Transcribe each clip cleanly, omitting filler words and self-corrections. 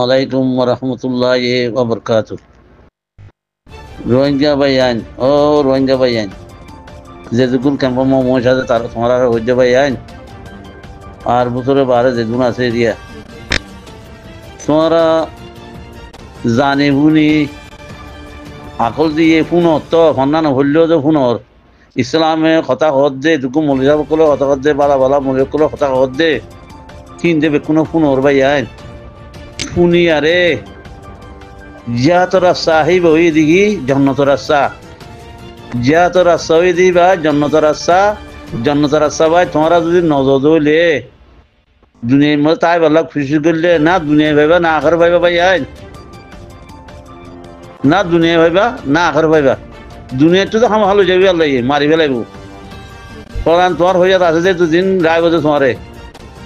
আলাইকুম ওয়া রাহমাতুল্লাহি ওয়া বারাকাতুহু। রোহিঙ্গা ভাইয়ান, ও রোহিঙ্গা ভাইয়ান, যে দুগুন ক্যাম্প মোর সাথে তার তোমার আর হইতে ভাইয়ান, আর বছরে বারে যে দুন আছে এরিয়া তোমরা জানি বুনি আকল দিয়ে ফোনত তো সন্ধান হইলেও যে ফোনর ইসলামে কথা হত দে দুকু মলিয়া বকলে কথা হত দে বালা বালা মলিয়া বকলে কথা হত দে কিনতে বেকুনো ফোনর ভাইয়ান শুনি আরে যা তোরা সাহিব হয়ে দিঘি জন্নত রাস্তা যা তোর রাস্তা হয়ে দিবা জন্নত রাস্তা ভাই তোমরা যদি নজর হইলে দুনিয়ার মধ্যে তাই বলা খুশি করলে না দুনিয়া ভাইবা না আখর ভাইবা ভাই আইন না দুনিয়া ভাইবা না আখর ভাইবা দুনিয়ার তো হাম ভালো যাবি আল্লাহ মারি ফেলাইব কারণ তোমার হয়ে আছে যে দুদিন রায় বছর তোমারে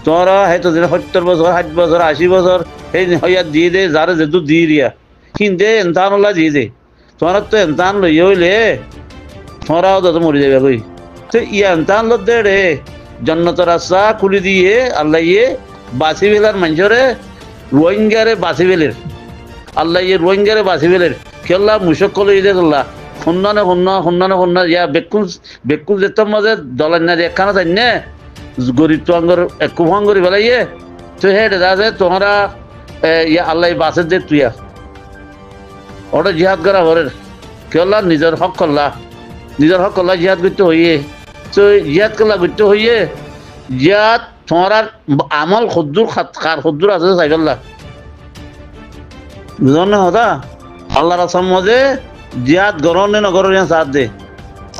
তোমরা হয়তো 70 বছর 60 বছর 80 বছর এই হইয়া দিয়ে দে যারা যেহেতু দিয়ে দিয়া কিনতে এনতান দিয়ে দে তোমরা তো এনতান লই হইলে তোমরাও তো মরে যাবে কই তো ইয়া এনতান লো দে রে জন্নত রাস্তা খুলি দিয়ে আল্লাহ ইয়ে বাসি বেলার মানুষরে রোহিঙ্গারে বাসি বেলের আল্লাহ ইয়ে রোহিঙ্গারে বাসি বেলের খেলা মুশক্কল হয়ে যায় আল্লাহ সন্না ইয়া বেকুল যেতাম মাঝে দলান না একখানা চাই না গরিব তো আঙ্গর কুফাং করি ফেলাইয়ে তো হে দাদা তোমরা ইয়া আল্লাহ বাসের দে তুইয়া ওটা জিহাদ করা ঘরের খেলা নিজের হক করলা জিহাদ করতে হইয়ে তো জিহাদ করলা করতে হইয়ে জিহাদ তোমার আমল খদ্দুর আছে সাইকেল্লা বুঝল না হতা আল্লাহ রাসার মধ্যে জিহাদ গরনে নগরের সাথ দে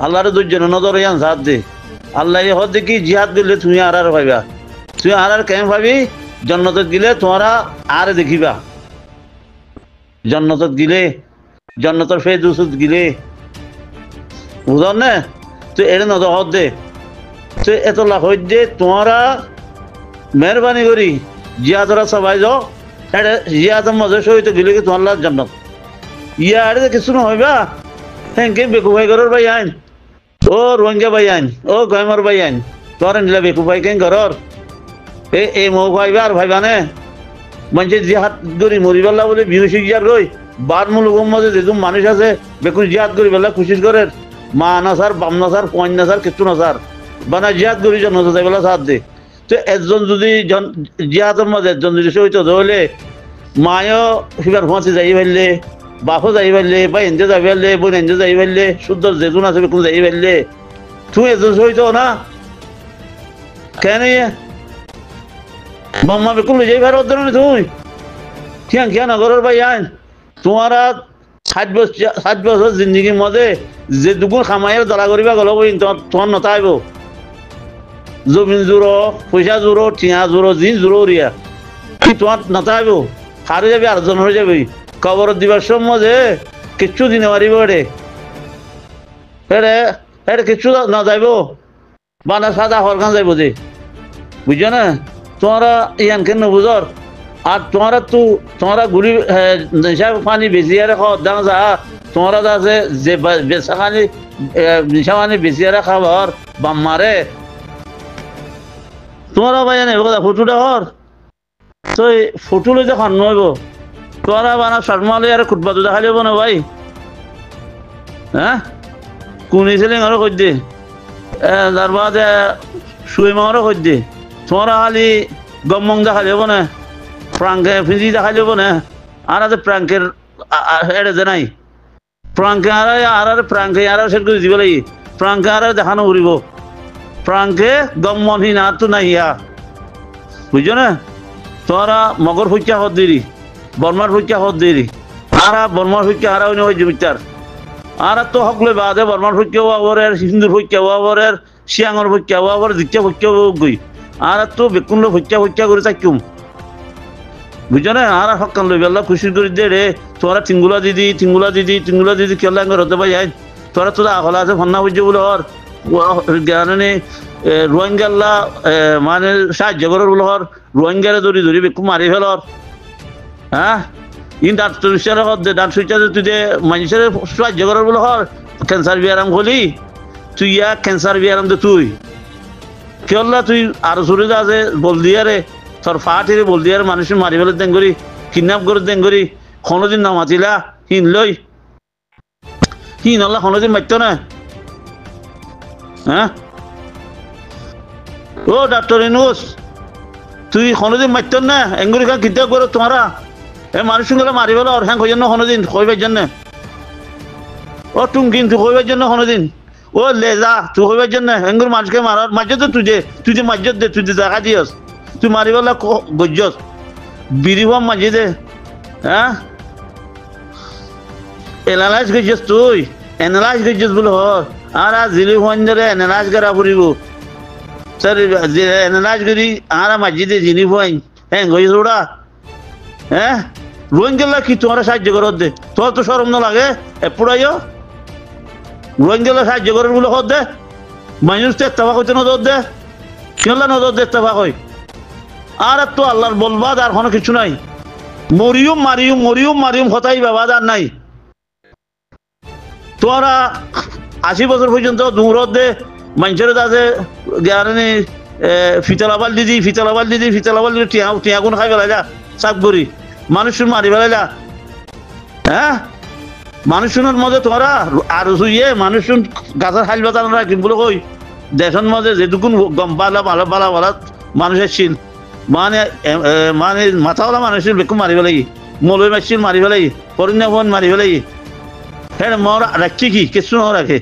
আল্লাহর দুজন নজর সাথ দে আল্লাহ হদ দেখি জিহাদ দিলে তুমি আর ভাইবা তুই আর কেন ভাবি জন্নতত গিলে তোমরা আর দেখিবা জন্নতত গিলে জন্নতর ফেরদৌসত গিলে বুঝল না তো এর নজর হদ দে তো এত লাভ হই দে তোমরা মেহরবানি করি জিহাদরা সবাই যাও এটা জিহাদের মজা সহিত গিলে কি তোমার জন্নত ইয়ার কিছু না হইবা হেঁকে বেকুফাই করার ভাই আইন ও রোহিঙ্গা ভাই আইন ও গয়মর ভাই আইন তোর নিলা বেকুফাই কেন ঘরর এই মৌ ভাইবা আর ভাইবা নে মানুষে জিহাদ করি মরিবাল্লা বলে বিহুসি জিয়ার গই বার মুলুগের মধ্যে যেরকম মানুষ আছে বেকুন জিহাদ করি বেলা খুশি করে মা নাসার বাম নাসার কইন নাসার কিছু নাসার বানা জিহাদ করি জন্য বেলা সাথ দে তো একজন যদি জিহাদের মধ্যে একজন যদি সহিত হইলে মায়ও সিবার ফাঁসি যাই ফেললে বাপও যাই পারলে বা এনজে যাই পারলে বোন এনজে যাই পারলে শুদ্ধ যেজন আছে বেকুন যাই পারলে তুই এজন সহিত না কেন মাম্মা বেকুন লই যাই পারো তুই কিয়া নগরের ভাই আইন তোমার 60 বছর জিন্দগির মধ্যে যে দুগুণ খামাইয়ের দলা করিবা গল তোমার নতাইব জমিন জোরো পয়সা জোরো টিয়া জোরো জিন জোরো রিয়া তোমার নতাইব হারে যাবি আরেকজন হয়ে যাবি কবর দিবার সময় কিচ্ছু দিনে পারিব এটা কিচ্ছু না যাইব বানা সাদা হরখান যাইব যে বুঝছো না তোমরা ইয়ান কেন বুঝর আর তোমরা ঘুরি নেশা পানি বেশি আরে খাওয়া দাম যা তোমরা আছে যে বেচা খানি নেশা পানি বেশি আরে খাবার বাম মারে তোমরা ভাই জানে কথা ফটোটা হর তো ফটো লই যে খান নইব তোরা বানা শর্মালে আর খুটবা তো দেখা যাবো না ভাই হ্যাঁ কুনি ছিলেন আরো কই দে তার বাদে শুয়ে মারও কই দে তোরা খালি গমং দেখা যাবো না প্রাঙ্কে ফিজি দেখা যাবো না আর আছে প্রাঙ্কের এড়ে যে নাই প্রাঙ্কে আর প্রাঙ্কে আর সেট করে দিব লাগি প্রাঙ্কে আর দেখানো উড়িব প্রাঙ্কে গমনহীন আর তো নাই ইয়া বুঝছো না তোরা মগর ফুচা হত দিরি বর্মার ফুচা হত দেরি আর বর্মার ফুচা হারা হইনি হয়ে জমিতার আর তো সকলে বাদে বর্মার ফুচা হওয়ার হিন্দুর ফুচা হওয়ার শিয়াঙর ফুচা হওয়ার দীক্ষা ফুচা গই আর তো বেকুন ফুচা করে থাকিম বুঝছো না আর সকাল লই বেলা খুশি করে দে রে তোরা টিঙ্গুলা দিদি কেলা হতে পাই আই তোরা তোরা আগলা আছে ফন্না বুঝছে বলে হর জ্ঞানে রোহিঙ্গাল্লা মানে সাহায্য করার বলে হর রোহিঙ্গারে ধরি বেকু মারি ফেলর হ্যাঁ ইন দাঁত সুইচারে হর দে দাঁত সুইচারে তুই দে মানুষের সাহায্য করার বলে হর ক্যান্সার বিয়ারাম হলি তুই ইয়া ক্যান্সার বিয়ারাম দে তুই কেলা তুই আর সুরে যা আছে বল দিয়ারে তোর ফাটিরে বল দিয়ারে মানুষের মারি ফেলে দেন করি কিডন্যাপ করে দেন করি কোনোদিন না মাতিলা হিন লই হিন আল্লাহ কোনোদিন মারত না হ্যাঁ ও ডাক্তার ইনুস তুই কোনোদিন মারত না এঙ্গুরি খান কিডন্যাপ করো তোমারা এ মানুষ গুলো মারি বলো আর হ্যাঁ কই জন্য কোনোদিন কইবার জন্য ও টুমকিন তুই কইবার জন্য কোনোদিন ও লেজা তুই কইবার জন্য এঙ্গুর মানুষকে মারার মাঝে তো তুই যে মাঝে দে তুই যে দেখা দিয়স তুই মারি বলা গজ্জস বিরিবাম মাঝে দে হ্যাঁ এনালাইজ গজ্জস তুই এনালাইজ গজ্জস বলে হর আর জিলি ফঞ্জরে এনালাইজ করা পড়িব স্যার এনালাইজ করি আর মাঝে দে জিনি ফঞ্জ হ্যাঁ গজ্জস ওটা হ্যাঁ রোহিঙ্গা কি তোমার সাহায্য করত দে তোর তো সরম না লাগে এপুড়াইও রোহিঙ্গা সাহায্য করার গুলো হত দে মানুষ তো ইত্তেফাক হইতে নজর দে কেলা নজর দে ইত্তেফাক হয় আর তো আল্লাহর বলবাদ আর কোনো কিছু নাই মরিয়ম মারিয়ম হতাই বাবাদ আর নাই তোরা 80 বছর পর্যন্ত দূরত দে মানুষের আছে জ্ঞানী ফিতলাবাল দিদি টিয়া গুণ খাই বেলা যা সাপ করি মানুষ মারি বেলা যা হ্যাঁ মানুষের মধ্যে তোরা আর শুয়ে মানুষ গাছের হাইল বাজার রাখি বলে কই দেশের মধ্যে যেটুকুন গম পালা ভালো মানুষ এসছিল মানে মাথাওয়ালা মানুষের বেকুম মারি ফেলাই মলই মারছিল মারি ফেলাই পরিণা ফোন মারি ফেলাই হ্যাঁ মরা রাখছি কি কিছু না রাখে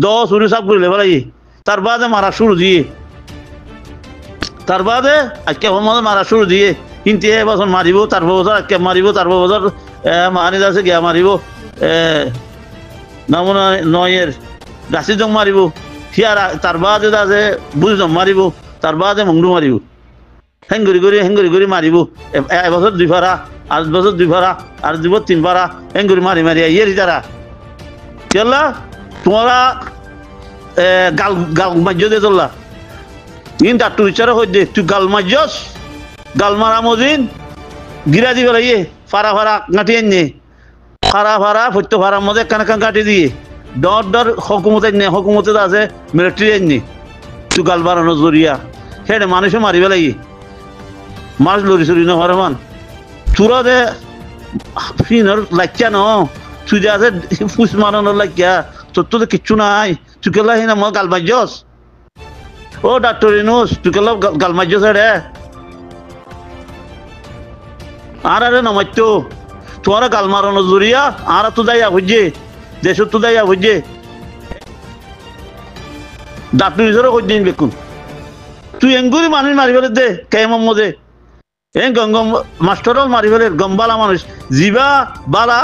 10 উড়ি সাপ করে ফেলাই তার বাদে মারা শুরু দিয়ে তার বাদে আজকে মধ্যে মারা শুরু দিয়ে কিন্তু এবছর মারিব তার বছর আজকে মারিব তার বছর মানি আছে গিয়া মারিব নমুনা নয়ের গাছি জং মারিব সিয়ার তার বাদে আছে বুঝ জং মারিব তার বাদে মংডু মারিব হেঙ্গুরি করে মারিব এবছর 2 ফারা আর বছর 2 ফারা আর 2 3 ফারা হেঙ্গুরি মারি ইয়ের যারা চল্লা তোমরা গাল মাজ্য দিয়ে চললা কিন্তু আর তুই ইচ্ছারা হই দে তুই গাল মাজ্যস গাল মারা মজিন গিরা দি বেলা ইয়ে ফারা গাঁটি আনে ফারা ফত্য ফারার মধ্যে কান কাটি দিয়ে ডর হকুমতে আছে মিলিটারি আনি তুই গাল বাড়ানো জরিয়া সেটা মানুষও মারি বেলা ইয়ে মানুষ লড়ি চড়ি না হরে মান তোরা দে ফিনর লাইকা ন তুই যে আছে ফুস মারানোর লাইকা তোর তো কিচ্ছু নাই তুই কেলা হিনা মই গাল মাজ্যস ও ডাক্তার ইনুস তুই কেলা গাল মাজ্যস রে আর আরে নমাইতো তোরা গাল মারানো জরিয়া আর তো যাইয়া বুঝছে দেশ তো যাইয়া বুঝছে ডাক্তার ইনুসেরও কই দিন বেকুন তুই এঙ্গুরি মানুষ মারি ফেলে দে কেমন মজে গঙ্গম মাস্টারও মারি ফেলের গম্বালা মানুষ জিবা বালা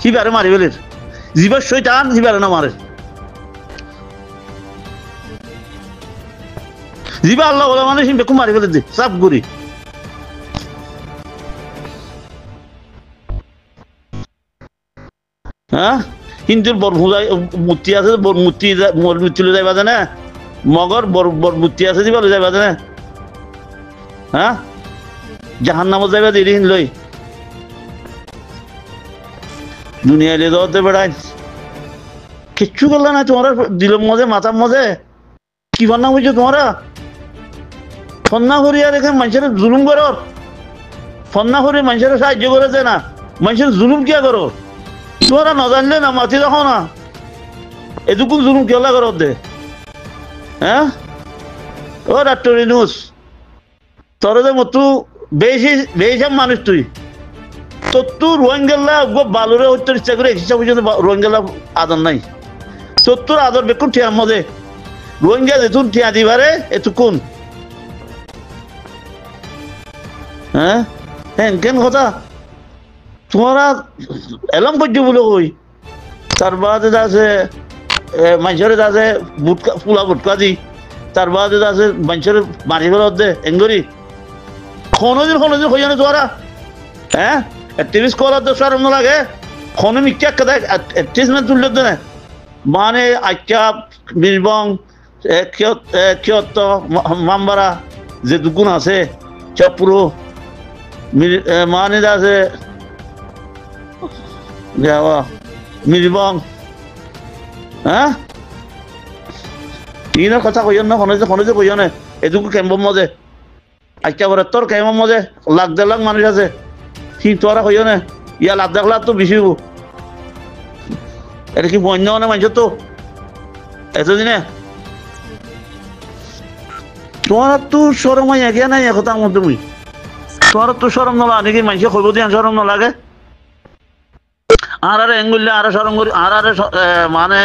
হিবারে মারি ফেলের জিবার শৈতান হিবারে না মারে জিবা আল্লাহ বলা মানুষ বেকু মারি ফেলে দে সাপ গুড়ি হ্যাঁ হিন্দুর বড় মূর্তি আছে মূর্তি যাইবা জানে মগর বড় মূর্তি আছে দিবা যাইবা জানে হ্যাঁ জাহান নামত যাইবা দেরি লই দুনিয়া লে দতে বেড়াই কিচ্ছু করলা না তোমার দিলের মজে মাথার মজে কি বান্না হয়েছে তোমরা ফন্না করিয়া রেখে মানুষের জুলুম করো ফন্না করে মানুষের সাহায্য করেছে না মানুষের জুলুম কিয়া করো তোমরা না জানলে না মাতি দেখো না এটুকু জুলুম কেলা করো দে হ্যাঁ ও ডাক্তার ইনুস তোর যে মতো বেশি মানুষ তুই তোর রোহিঙ্গা বালুরে হত্যা ইচ্ছা করে হিসাব পর্যন্ত রোহিঙ্গা আদর নাই তোর আদর বেকুন ঠিয়ার মধ্যে রোহিঙ্গা যেতুন ঠিয়া দিবারে এতক্ষণ হ্যাঁ হ্যাঁ কেন কথা তোমরা এলাম করছো বলে কই তার বাদে আছে মানুষের আছে ফুলা বুটকা দি তার বাদে আছে মানুষের মারি ফেলা দে এঙ্গরি কোনোদিন হয়ে জানে তোরা হ্যাঁ টিভিস কলার তো সরম না লাগে কোনো মিথ্যা কথা অ্যাডভার্টাইজমেন্ট তুললে তো না মানে আচ্ছা নির্বং ক্ষত মামবারা যে দুগুণ আছে চপুরো মানে আছে নির্বং হ্যাঁ ইনার কথা কইন না খনজে কইন না এটুকু কেম্বর মজে আচ্ছা বলে তোর কেমন মজে লাখ 1.5 লাখ মানুষ আছে কি তোরা হইও না ইয়া লাভ দেখলা তো বেশি হবো এটা কি বন্য না মানছ তো এতদিনে তোমার তো সরম হয় এগিয়ে নাই একতার মধ্যে মুই তোমার তো সরম নলা নাকি মানুষে কইব দিয়ে সরম নলাগে আর এঙ্গুল্লা আর সরম করি আর মানে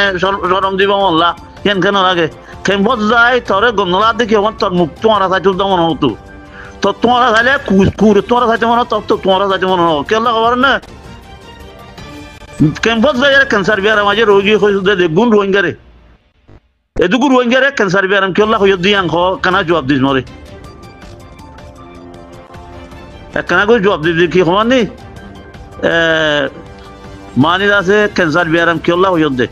সরম দিব মল্লা কেন কেন লাগে কেমন যায় তোরে গন্নলা দেখি আমার তোর মুখ তোমার চাইতে মনে হতো তো তোমার চাইলে কুকুরে তোমার চাইতে মনে হতো তো তোমার চাইতে মনে হতো কেন খবর না কেমন যায় ক্যান্সার বিয়ার মাঝে রোগী হয়েছে দেখুন রোহিঙ্গারে এটুকু রোহিঙ্গারে ক্যান্সার বিয়ার কেলা হয়ে দিয়ে আঙ্ক কেনা জবাব দিস নরে কেনা করে জবাব দিবি কি সমান নেই মানির আছে ক্যান্সার বিয়ারাম কেলা হয়ে দে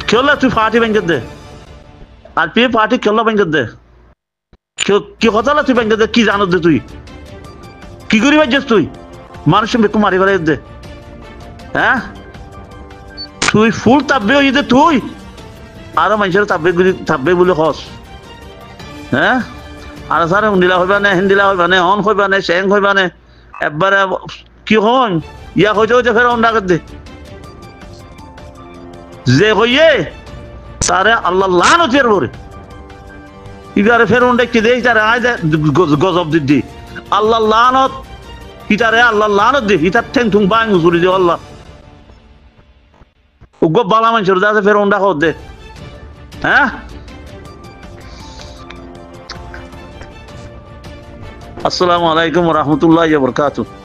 কেলা তুই পার্টি ব্যাংকের দে আর পি পার্টি কেলা ব্যাংকের দে কি কথা তুই ব্যাংকের দে কি জানো দে তুই কি করি বাজছিস তুই মানুষের বেকু মারি ফেলে দে হ্যাঁ তুই ফুল তাপবে ওই দে তুই আরো মানুষের তাপবে বলে হস হ্যাঁ আর স্যার হুন্দিলা হইবা নে হিন্দিলা হইবা নে হন হইবা নে চেং হইবা নে একবারে কি হন ইয়া হইতে হইতে ফের অন্ডা দে যে হইয়ে তারে আল্লাহ লানত ফের বরে ইগারে ফের অন্ডা কি দেই তারে আয় গজব দিদি আল্লাহ লানত ইটারে আল্লাহ লানত দে ইটার ঠেং ঠুং বাং উজুরি দে আল্লাহ উগ্র বালা মানুষের দাসে ফের অন্ডা হত দে হ্যাঁ আসসালামু আলাইকুম ওয়া রাহমাতুল্লাহি ওয়া বারাকাতুহু